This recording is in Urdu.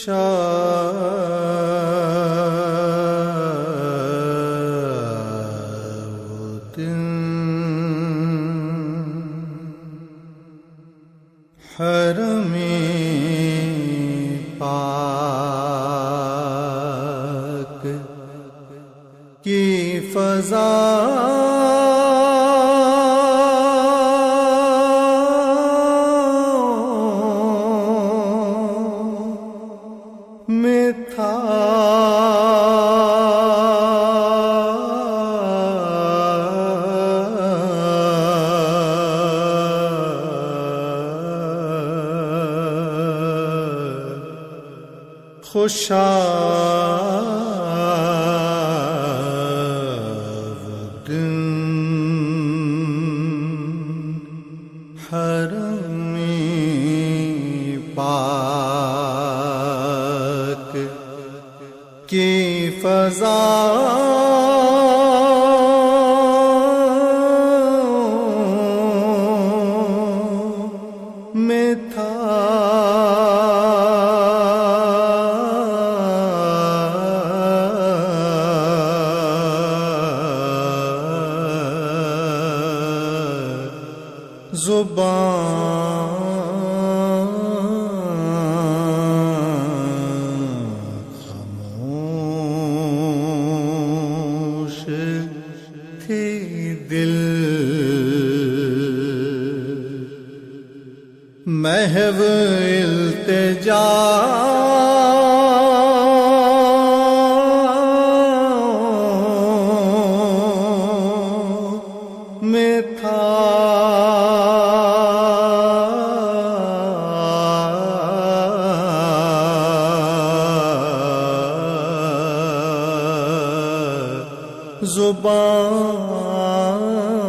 خوشا وہ دن حرم پاک کی فضا میں تھا خوشا وہ دن حرم پاک کی فضا میں تھا خاموش تھی دل محو التجا میں تھا زبان